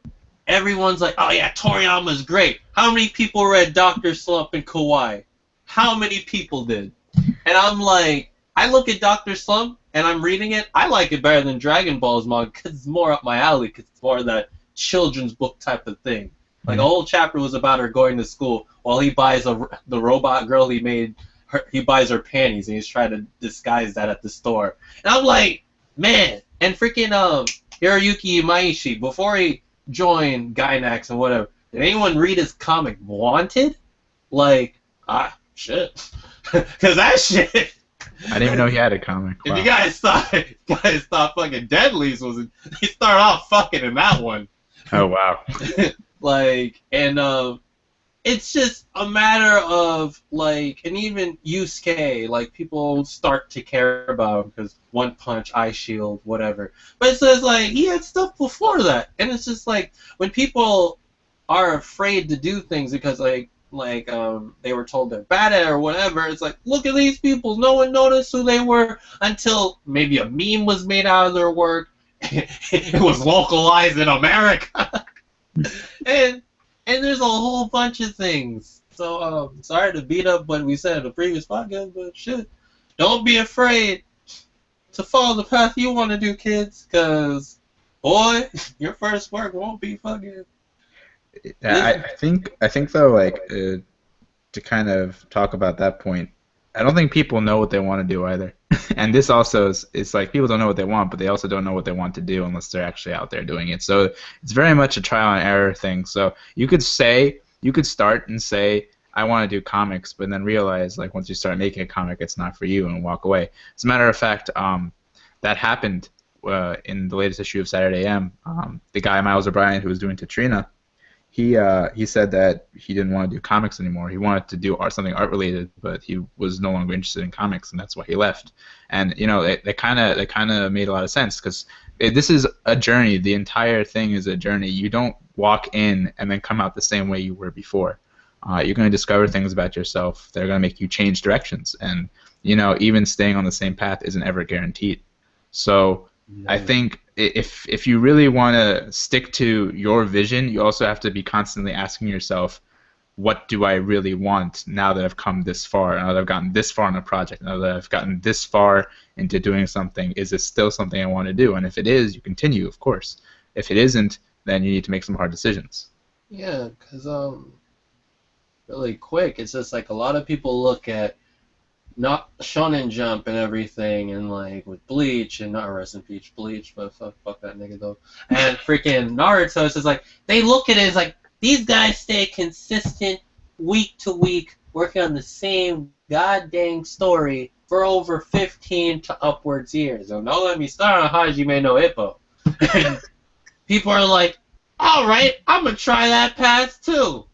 everyone's like, oh yeah, Toriyama's great. How many people read Dr. Slump and Kawaii? How many people did? And I'm like, I look at Dr. Slump and I'm reading it. I like it better than Dragon Ball's manga because it's more up my alley, because it's more of that children's book type of thing. Like, a whole chapter was about her going to school while he buys the robot girl he made. He buys her panties, and he's trying to disguise that at the store. And I'm like, man. And freaking Hiroyuki Imaishi, before he joined Gainax and whatever, did anyone read his comic Wanted? Like, shit. Because that shit. I didn't even know he had a comic. If Wow. you guys thought fucking Deadlies was, he started off fucking in that one. Oh wow. Like, and it's just a matter of, like, and even Yusuke, like, people start to care about him because One Punch, Eye Shield, whatever. But it says, like, he had stuff before that. And it's just like, when people are afraid to do things because, like like they were told they're bad at it or whatever. It's like, look at these people. No one noticed who they were until maybe a meme was made out of their work. It was localized in America, and there's a whole bunch of things. So sorry to beat up what we said in the previous podcast, but shit, don't be afraid to follow the path you want to do, kids, because boy, your first work won't be fucking. I think though, like to kind of talk about that point, I don't think people know what they want to do either. And this also is, it's like people don't know what they want, but they also don't know what they want to do unless they're actually out there doing it. So it's very much a trial and error thing. So you could start and say, I want to do comics, but then realize, like, once you start making a comic, it's not for you, and walk away. As a matter of fact, that happened in the latest issue of Saturday AM. The guy, Miles O'Brien, who was doing Katrina, he said that he didn't want to do comics anymore. He wanted to do something art related, but he was no longer interested in comics, and that's why he left. And you know, that kind of made a lot of sense, because this is a journey. The entire thing is a journey. You don't walk in and then come out the same way you were before. You're going to discover things about yourself that are going to make you change directions, and you know, even staying on the same path isn't ever guaranteed. So I think if you really want to stick to your vision, you also have to be constantly asking yourself, what do I really want now that I've come this far, now that I've gotten this far in a project, now that I've gotten this far into doing something, is it still something I want to do? And if it is, you continue, of course. If it isn't, then you need to make some hard decisions. Yeah, because really quick, it's just like a lot of people look at not Shonen Jump and everything, and like with Bleach, and not rest in peace Bleach, but fuck that nigga though, and freaking Naruto. It's just like they look at it as like these guys stay consistent week to week, working on the same goddamn story for over 15 to upwards years. And don't let me start on Hajime no Ippo. And people are like, all right, I'm gonna try that path too.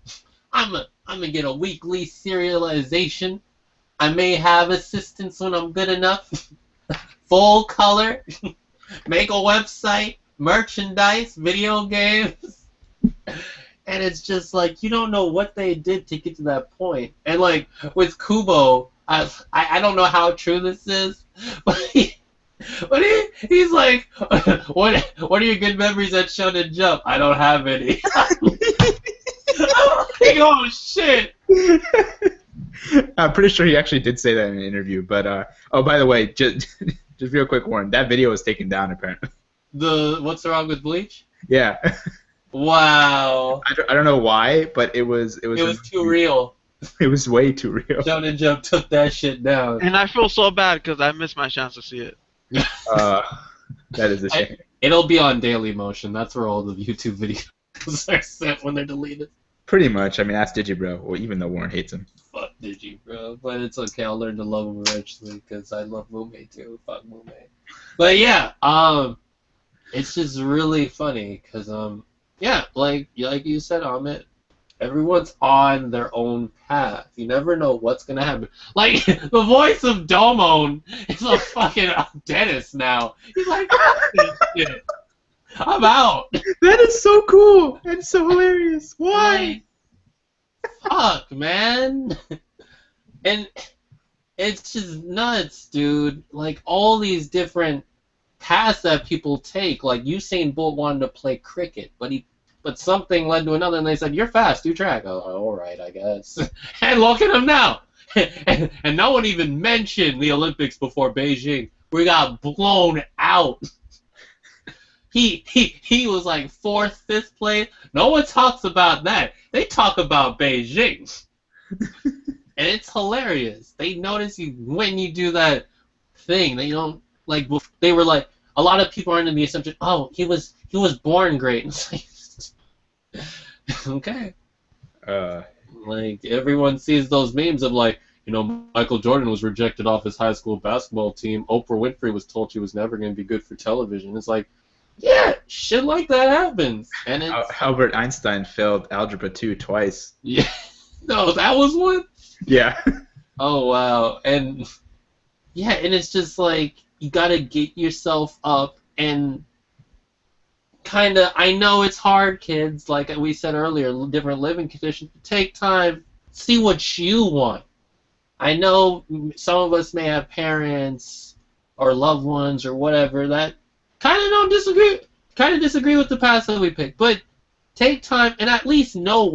I'm gonna get a weekly serialization. I may have assistance when I'm good enough. Full color. Make a website. Merchandise. Video games. And it's just like, you don't know what they did to get to that point. And like with Kubo, I don't know how true this is, but he's like, what are your good memories at Shonen Jump? I don't have any. I'm like, oh shit. I'm pretty sure he actually did say that in an interview. But oh, by the way, just real quick, Warren, that video was taken down apparently. What's wrong with Bleach? Yeah. Wow. I don't know why, but it was too real. It was way too real. Shonen Jump took that shit down. And I feel so bad because I missed my chance to see it. That is a shame. It'll be on Daily Motion. That's where all the YouTube videos are sent when they're deleted. Pretty much. I mean, that's Digibro, or even though Warren hates him. Fuck Digibro, but it's okay. I'll learn to love him eventually because I love Mume too. Fuck Mume. But yeah, it's just really funny because yeah, like you said, Amit, everyone's on their own path. You never know what's gonna happen. Like the voice of Domon is a fucking dentist now. He's like, shit. I'm out. That is so cool and so hilarious. Why? Fuck, man. And it's just nuts, dude. Like all these different paths that people take. Like Usain Bolt wanted to play cricket, but something led to another, and they said, "You're fast, do track." Oh, all right, I guess. And look at him now. And no one even mentioned the Olympics before Beijing. We got blown out. He was like 4th, 5th place. No one talks about that. They talk about Beijing. And it's hilarious. They notice you when you do that thing. They don't like. They were like, a lot of people are under the assumption, oh, he was born great. And it's like, okay. Like everyone sees those memes of like, you know, Michael Jordan was rejected off his high school basketball team. Oprah Winfrey was told she was never going to be good for television. It's like, yeah, shit like that happens. And Albert Einstein failed Algebra 2 twice. Yeah. No, that was one? Yeah. Oh, wow. And, yeah, and it's just like, you gotta get yourself up and kinda, I know it's hard, kids, like we said earlier, different living conditions, take time see what you want. I know some of us may have parents or loved ones or whatever that kind of disagree with the path that we pick, but take time and at least know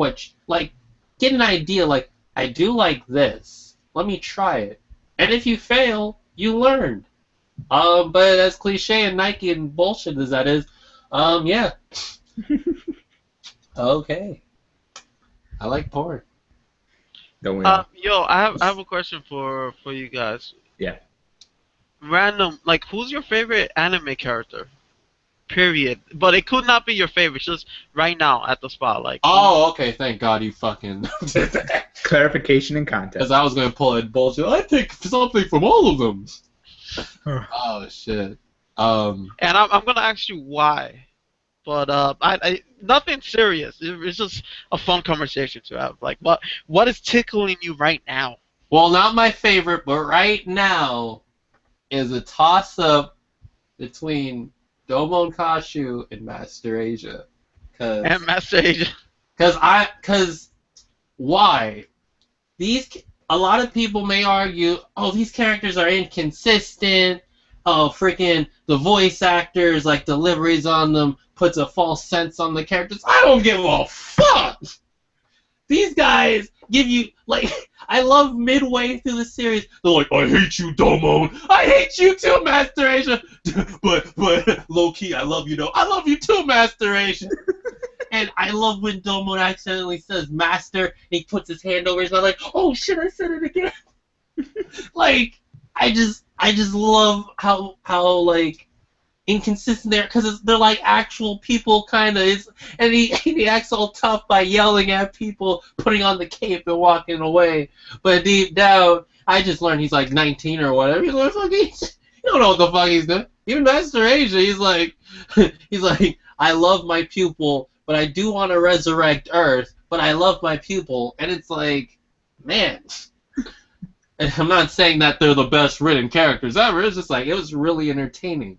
get an idea, like, I do like this. Let me try it. And if you fail, you learn. But as cliche and Nike and bullshit as that is, yeah. Okay. I like porn. Don't we all? Yo, I have a question for you guys. Yeah. Random, like, who's your favorite anime character? Period. But it could not be your favorite, just right now at the spot. Like. Oh, okay. Thank God you fucking did that. Clarification and context. Because I was going to pull in bullshit. I pick something from all of them. Oh, shit. And I'm gonna ask you why. But I nothing serious. It's just a fun conversation to have. Like, what is tickling you right now? Well, not my favorite, but right now is a toss-up between Domon Kashu and Master Asia. And Master Asia. Because why? A lot of people may argue, oh, these characters are inconsistent. Oh, freaking the voice actors, like, deliveries on them puts a false sense on the characters. I don't give a fuck! These guys give you, like, I love midway through the series, they're like, I hate you, Domon. I hate you too, Master Asia. but low-key, I love you, though. I love you too, Master Asia. And I love when Domon accidentally says Master, and he puts his hand over his mouth like, oh shit, I said it again. Like, I just love how like inconsistent they are, because they're like actual people kind of. And he acts all tough by yelling at people, putting on the cape and walking away. But deep down, I just learned he's like 19 or whatever. He's like, you don't know what the fuck he's doing. Even Master Asia, he's like, I love my pupil, but I do want to resurrect Earth. But I love my pupil, and it's like, man. And I'm not saying that they're the best written characters ever. It's just like, it was really entertaining.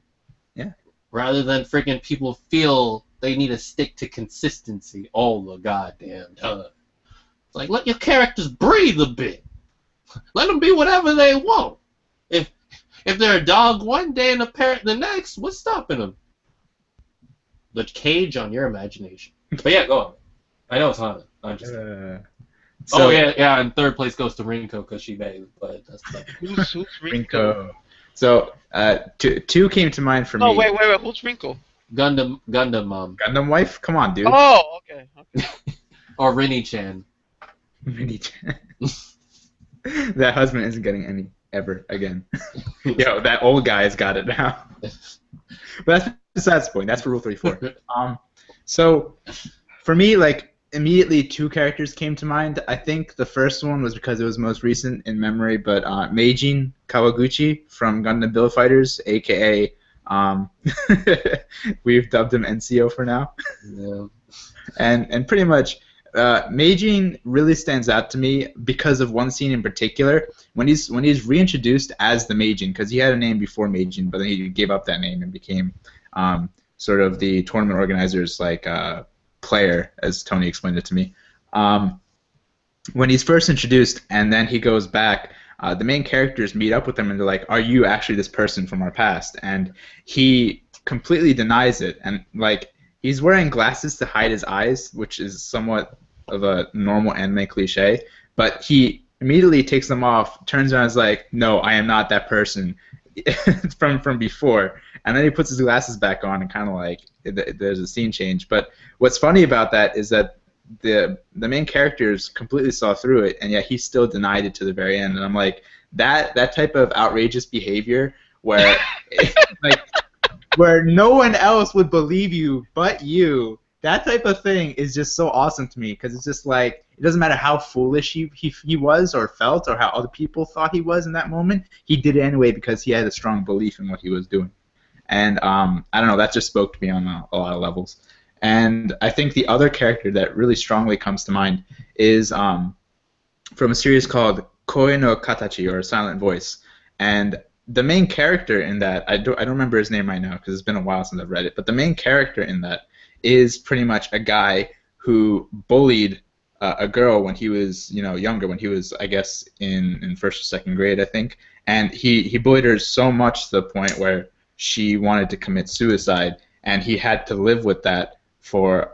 Yeah. Rather than freaking people feel they need to stick to consistency all the goddamn time. It's like, let your characters breathe a bit. Let them be whatever they want. If they're a dog one day and a parrot the next, what's stopping them? The cage on your imagination. But yeah, go on. I know it's Hana. I'm just. So, yeah. And third place goes to Rinko because she bathed, but that's fine. Who's Rinko? Rinko. So, two came to mind for me. Oh, wait. Who's Rinko? Gundam Mom. Gundam wife? Come on, dude. Oh, okay. Or Rinny-chan. Rinny-chan. That husband isn't getting any ever again. Yo, that old guy's got it now. But that's besides the point. That's for Rule 34. So, for me, like, immediately two characters came to mind. I think the first one was because it was most recent in memory, but Meijin Kawaguchi from Gundam Build Fighters, a.k.a. We've dubbed him NCO for now. Yeah. And pretty much, Meijin really stands out to me because of one scene in particular when he's reintroduced as the Meijin, because he had a name before Meijin, but then he gave up that name and became sort of the tournament organizer's player, as Tony explained it to me. When he's first introduced and then he goes back, the main characters meet up with him and they're like, are you actually this person from our past? And he completely denies it, and like, he's wearing glasses to hide his eyes, which is somewhat of a normal anime cliche, but he immediately takes them off, turns around and is like, no, I am not that person from before. And then he puts his glasses back on and kind of like, there's a scene change. But what's funny about that is that the main characters completely saw through it, and yet he still denied it to the very end. And I'm like, that type of outrageous behavior where like, where no one else would believe you but you, that type of thing is just so awesome to me, because it's just like, it doesn't matter how foolish he was or felt or how other people thought he was in that moment, he did it anyway because he had a strong belief in what he was doing. And I don't know, that just spoke to me on a lot of levels. And I think the other character that really strongly comes to mind is from a series called Koe no Katachi, or Silent Voice. And the main character in that, I don't remember his name right now because it's been a while since I've read it, but the main character in that is pretty much a guy who bullied a girl when he was, younger, when he was, I guess, in first or second grade, I think, and he bullied her so much to the point where she wanted to commit suicide, and he had to live with that for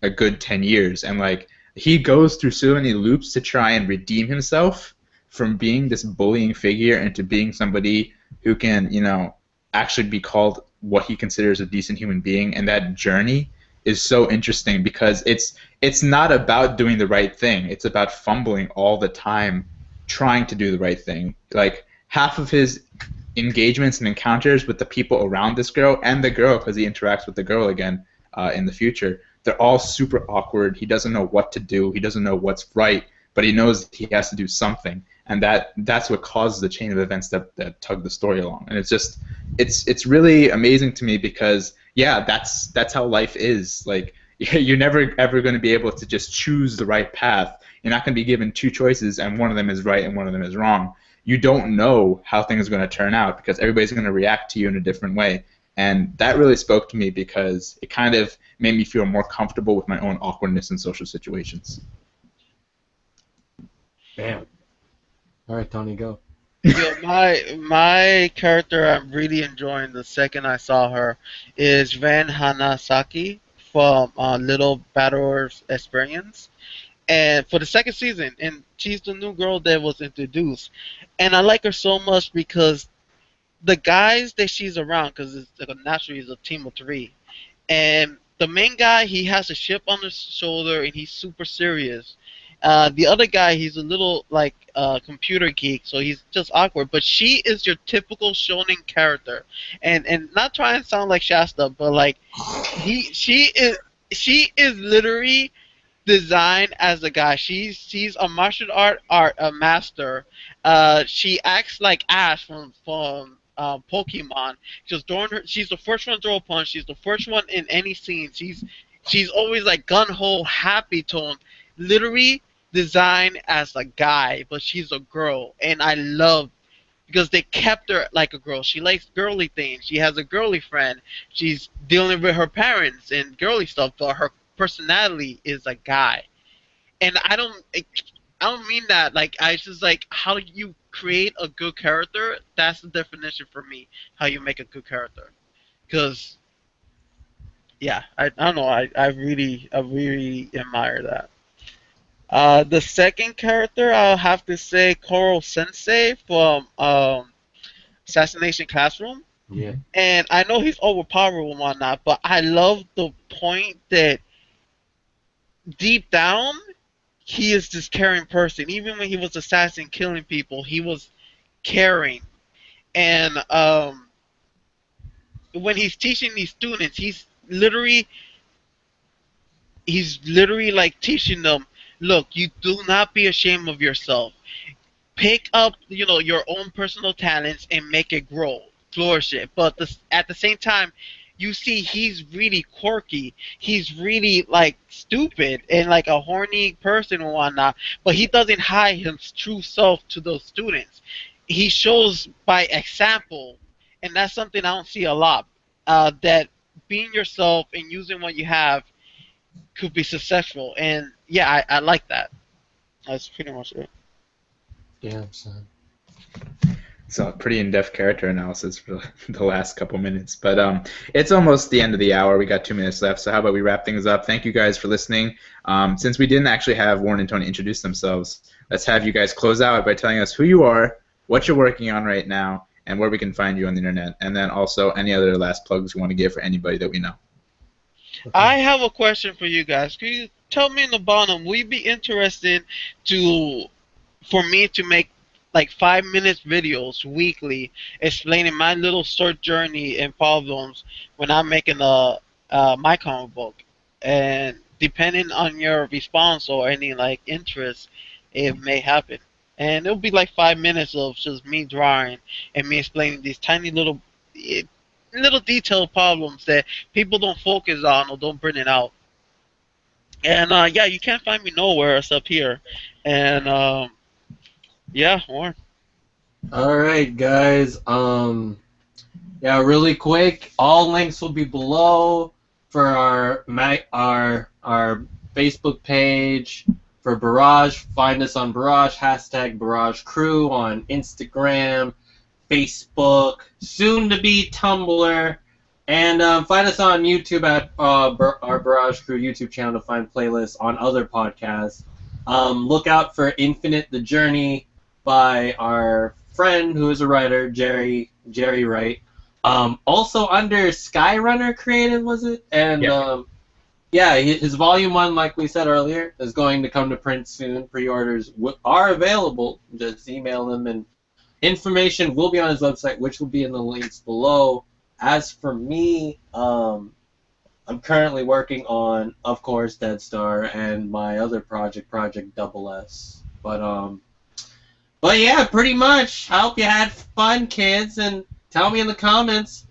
a good 10 years, and like he goes through so many loops to try and redeem himself from being this bullying figure into being somebody who can, actually be called what he considers a decent human being, and that journey is so interesting because it's not about doing the right thing. It's about fumbling all the time trying to do the right thing. Like half of his engagements and encounters with the people around this girl and the girl, because he interacts with the girl again in the future, they're all super awkward. He doesn't know what to do. He doesn't know what's right, but he knows he has to do something, and that's what causes the chain of events that tug the story along. And it's really amazing to me because yeah, that's how life is. Like you're never ever going to be able to just choose the right path. You're not going to be given two choices and one of them is right and one of them is wrong. You don't know how things are going to turn out because everybody's going to react to you in a different way. And that really spoke to me because it kind of made me feel more comfortable with my own awkwardness in social situations. Damn. All right, Tony, go. Yo, my character I'm really enjoying the second I saw her is Ren Hanasaki from Little Battlers Experience, and for the second season, and she's the new girl that was introduced, and I like her so much because the guys that she's around, because it's like naturally it's a team of three, and the main guy, he has a chip on his shoulder and he's super serious. The other guy, he's a little like computer geek, so he's just awkward. But she is your typical shonen character, and not trying to sound like Shasta, but like she is literally designed as a guy. She's a martial art a master. She acts like Ash from Pokemon. She's the first one to throw a punch. She's the first one in any scene. She's always like gun ho, happy tone. Literally designed as a guy, but she's a girl, and I love because they kept her like a girl. She likes girly things. She has a girly friend. She's dealing with her parents and girly stuff, but her personality is a guy. And I don't mean that like I just like how you create a good character. That's the definition for me. How you make a good character. Because yeah, I don't know. I really admire that. The second character I'll have to say Koro Sensei from Assassination Classroom. Yeah. And I know he's overpowered and whatnot, but I love the point that deep down he is this caring person. Even when he was assassin killing people, he was caring. And when he's teaching these students, he's literally like teaching them, look, you do not be ashamed of yourself. Pick up, your own personal talents and make it grow, flourish it. But at the same time, you see he's really quirky. He's really like stupid and like a horny person and whatnot. But he doesn't hide his true self to those students. He shows by example, and that's something I don't see a lot. That being yourself and using what you have could be successful. And yeah, I like that. That's pretty much it. Yeah, son. So pretty in-depth character analysis for the last couple minutes, but it's almost the end of the hour. We got 2 minutes left, so how about we wrap things up? Thank you guys for listening. Since we didn't actually have Warren and Tony introduce themselves, let's have you guys close out by telling us who you are, what you're working on right now, and where we can find you on the internet, and then also any other last plugs you want to give for anybody that we know. Okay. I have a question for you guys. Can you tell me in the bottom, will you be interested for me to make like 5 minutes videos weekly explaining my little short journey and problems when I'm making my comic book? And depending on your response or any like interest, it may happen. And it'll be like 5 minutes of just me drawing and me explaining these tiny little detailed problems that people don't focus on or don't bring it out. And yeah, you can't find me nowhere except here. And yeah, Warren. All right, guys. Yeah, really quick. All links will be below for our Facebook page, for Barrage, find us on Barrage, hashtag Barrage Crew on Instagram, Facebook, soon to be Tumblr, and find us on YouTube at our Barrage Crew YouTube channel to find playlists on other podcasts. Look out for Infinite the Journey by our friend who is a writer, Jerry Wright. Also under SKYRUNNER Creative, was it? And yeah, his volume 1, like we said earlier, is going to come to print soon. Pre-orders are available. Just email them, and information will be on his website, which will be in the links below. As for me, I'm currently working on, of course, Dead Star and my other project, Project Double S. But yeah, pretty much. I hope you had fun, kids, and tell me in the comments,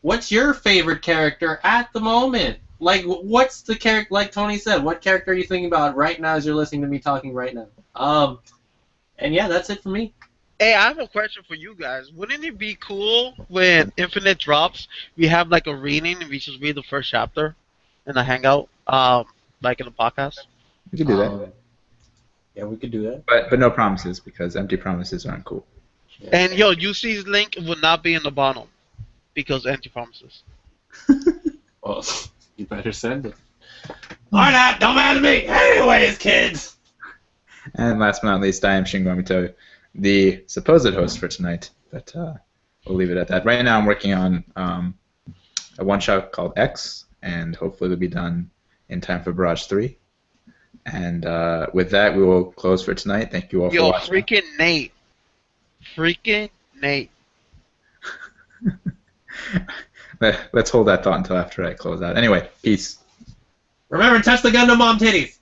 what's your favorite character at the moment? Like, what's the character, like Tony said, what character are you thinking about right now as you're listening to me talking right now? And yeah, that's it for me. Hey, I have a question for you guys. Wouldn't it be cool when Infinite drops, we have like a reading and we just read the first chapter in a hangout, like in a podcast? We could do that. Yeah, we could do that. But no promises, because empty promises aren't cool. Yeah. And yo, UC's link will not be in the bottom because empty promises. Well, you better send it. Or not, don't matter to me. Anyways, kids. And last but not least, I am Shingo Mito, the supposed host for tonight, but we'll leave it at that. Right now I'm working on a one-shot called X, and hopefully it'll be done in time for Barrage 3. And with that, we will close for tonight. Thank you all for watching. Yo, freaking Nate. Freaking Nate. Let's hold that thought until after I close out. Anyway, peace. Remember, touch the Gundam Mom titties.